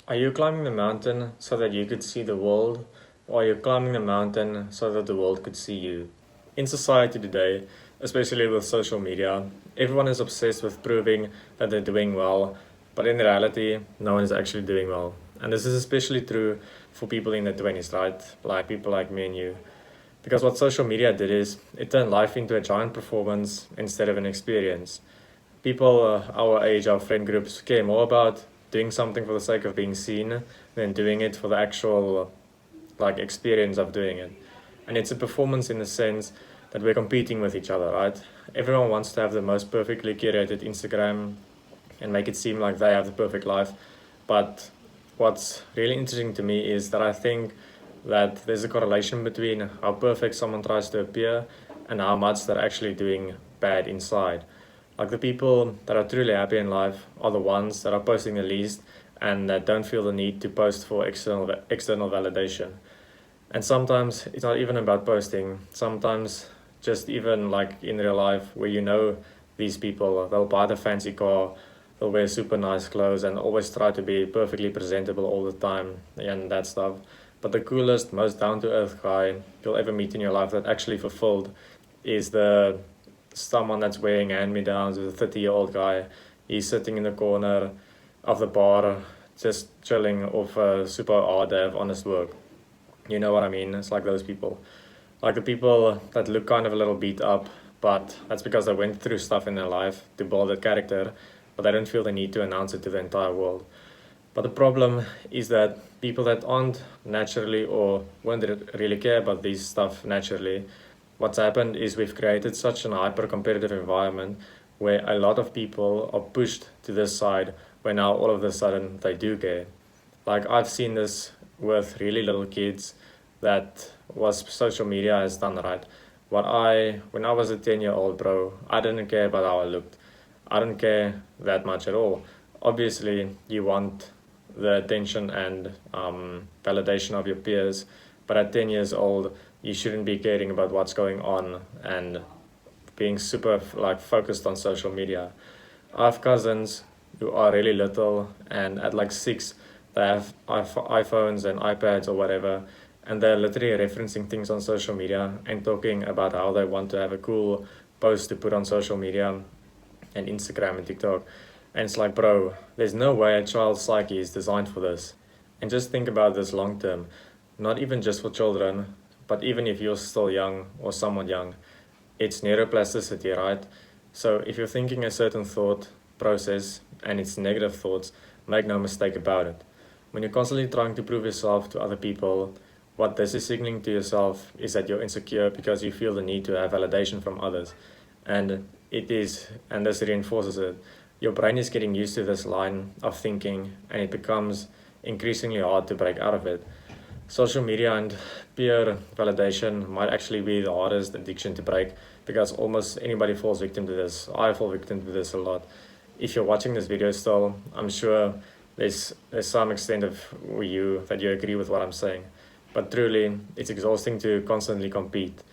Are you climbing the mountain so that you could see the world, or are you climbing the mountain so that the world could see you? In society today, especially with social media, everyone is obsessed with proving that they're doing well, but in reality, no one is actually doing well. And this is especially true for people in their 20s, right? Like people like me and you. Because what social media did is it turned life into a giant performance instead of an experience. People our age, our friend groups, care more about doing something for the sake of being seen than doing it for the actual experience of doing it. And it's a performance in the sense that we're competing with each other, right? Everyone wants to have the most perfectly curated Instagram and make it seem like they have the perfect life. But what's really interesting to me is that I think that there's a correlation between how perfect someone tries to appear and how much they're actually doing bad inside. Like the people that are truly happy in life are the ones that are posting the least and that don't feel the need to post for external validation. And sometimes it's not even about posting. Sometimes just even like in real life where you know these people, they'll buy the fancy car, they'll wear super nice clothes and always try to be perfectly presentable all the time and that stuff. But the coolest, most down to earth guy you'll ever meet in your life that actually fulfilled is the someone that's wearing hand me downs with a 30-year-old guy. He's sitting in the corner of the bar just chilling off a super hard day of honest work. You know what I mean? It's like those people. Like the people that look kind of a little beat up, but that's because they went through stuff in their life to build that character, but they don't feel the need to announce it to the entire world. But the problem is that people that aren't naturally or won't really care about these stuff naturally, what's happened is we've created such an hyper competitive environment where a lot of people are pushed to this side where now all of a sudden they do care. Like I've seen this with really little kids that was social media has done right. When I was a 10-year-old bro, I didn't care about how I looked. I didn't care that much at all. Obviously, you want the attention and validation of your peers, but at 10 years old, you shouldn't be caring about what's going on and being super focused on social media. I have cousins who are really little, and at like 6, they have iPhones and iPads or whatever, and they're literally referencing things on social media and talking about how they want to have a cool post to put on social media and Instagram and TikTok. And it's like, bro, there's no way a child's psyche is designed for this. And just think about this long term, not even just for children, but even if you're still young or somewhat young, it's neuroplasticity, right? So if you're thinking a certain thought process and it's negative thoughts, make no mistake about it. When you're constantly trying to prove yourself to other people, what this is signaling to yourself is that you're insecure because you feel the need to have validation from others. And this reinforces it. Your brain is getting used to this line of thinking and it becomes increasingly hard to break out of it. Social media and peer validation might actually be the hardest addiction to break because almost anybody falls victim to this. I fall victim to this a lot. If you're watching this video still, I'm sure there's some extent of you that you agree with what I'm saying. But truly, it's exhausting to constantly compete.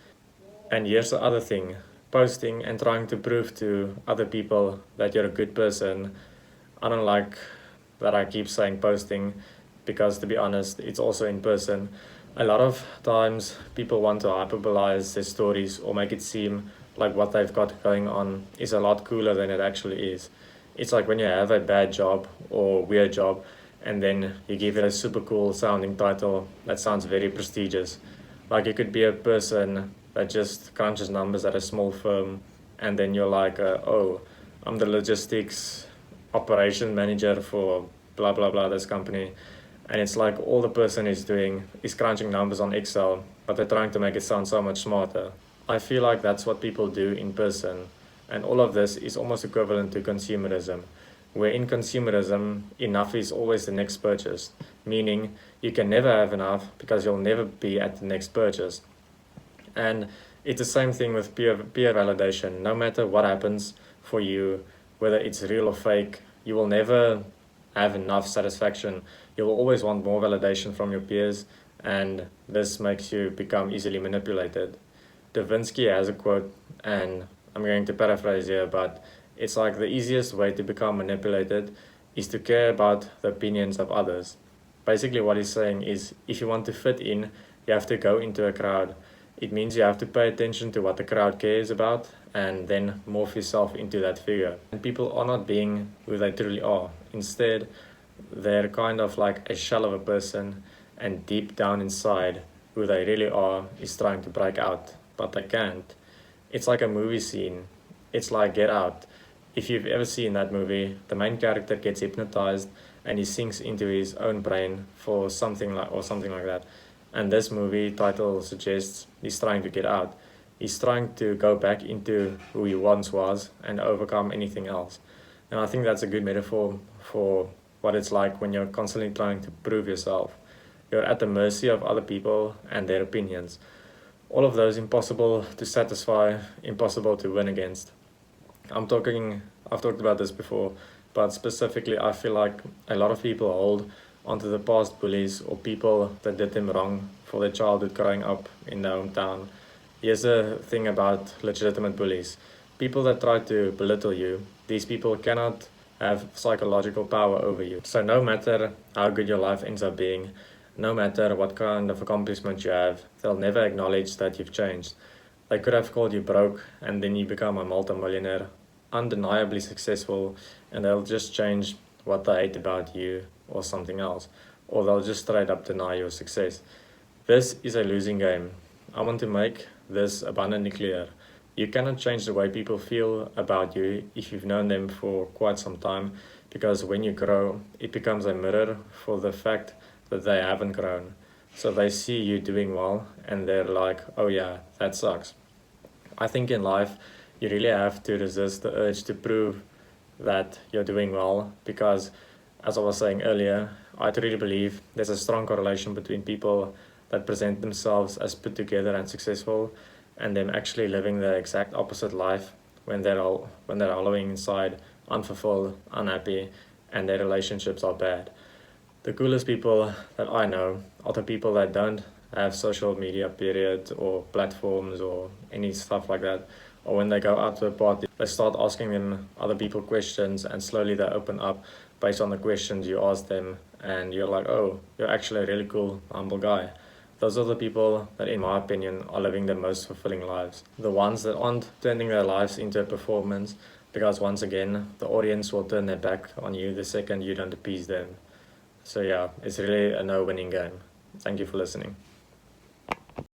And here's the other thing, posting and trying to prove to other people that you're a good person. I don't like that I keep saying posting because, to be honest, it's also in person. A lot of times people want to hyperbolize their stories or make it seem like what they've got going on is a lot cooler than it actually is. It's like when you have a bad job or weird job and then you give it a super cool sounding title that sounds very prestigious. Like you could be a person that just crunches numbers at a small firm and then you're like, oh, I'm the logistics operation manager for blah blah blah this company, and it's like all the person is doing is crunching numbers on Excel, but they're trying to make it sound so much smarter. I feel like that's what people do in person, and all of this is almost equivalent to consumerism, where in consumerism enough is always the next purchase, meaning you can never have enough because you'll never be at the next purchase. And it's the same thing with peer validation. No matter what happens for you, whether it's real or fake, you will never have enough satisfaction. You'll always want more validation from your peers, and this makes you become easily manipulated. Davinsky has a quote, and I'm going to paraphrase here, but it's like the easiest way to become manipulated is to care about the opinions of others. Basically, what he's saying is if you want to fit in, you have to go into a crowd. It means you have to pay attention to what the crowd cares about and then morph yourself into that figure. And people are not being who they truly are. Instead, they're kind of like a shell of a person, and deep down inside, who they really are is trying to break out, but they can't. It's like a movie scene. It's like Get Out. If you've ever seen that movie, the main character gets hypnotized and he sinks into his own brain for something like that. And this movie title suggests he's trying to get out. He's trying to go back into who he once was and overcome anything else. And I think that's a good metaphor for what it's like when you're constantly trying to prove yourself. You're at the mercy of other people and their opinions. All of those impossible to satisfy, impossible to win against. I've talked about this before, but specifically, I feel like a lot of people hold onto the past bullies or people that did them wrong for their childhood growing up in their hometown. Here's the thing about legitimate bullies. People that try to belittle you, these people cannot have psychological power over you. So no matter how good your life ends up being, no matter what kind of accomplishment you have, they'll never acknowledge that you've changed. They could have called you broke and then you become a multimillionaire, undeniably successful, and they'll just change what they hate about you or something else, or they'll just straight up deny your success. This is a losing game. I want to make this abundantly clear. You cannot change the way people feel about you if you've known them for quite some time, because when you grow, it becomes a mirror for the fact that they haven't grown. So they see you doing well and they're like, oh yeah, that sucks. I think in life, you really have to resist the urge to prove that you're doing well, because as I was saying earlier, I truly believe there's a strong correlation between people that present themselves as put together and successful and them actually living the exact opposite life when they're wallowing inside, unfulfilled, unhappy, and their relationships are bad. The coolest people that I know are the people that don't have social media periods or platforms or any stuff like that. Or when they go out to a party, they start asking them other people questions and slowly they open up based on the questions you ask them, and you're like, oh, you're actually a really cool, humble guy. Those are the people that, in my opinion, are living the most fulfilling lives. The ones that aren't turning their lives into a performance, because once again, the audience will turn their back on you the second you don't appease them. So yeah, it's really a no-winning game. Thank you for listening.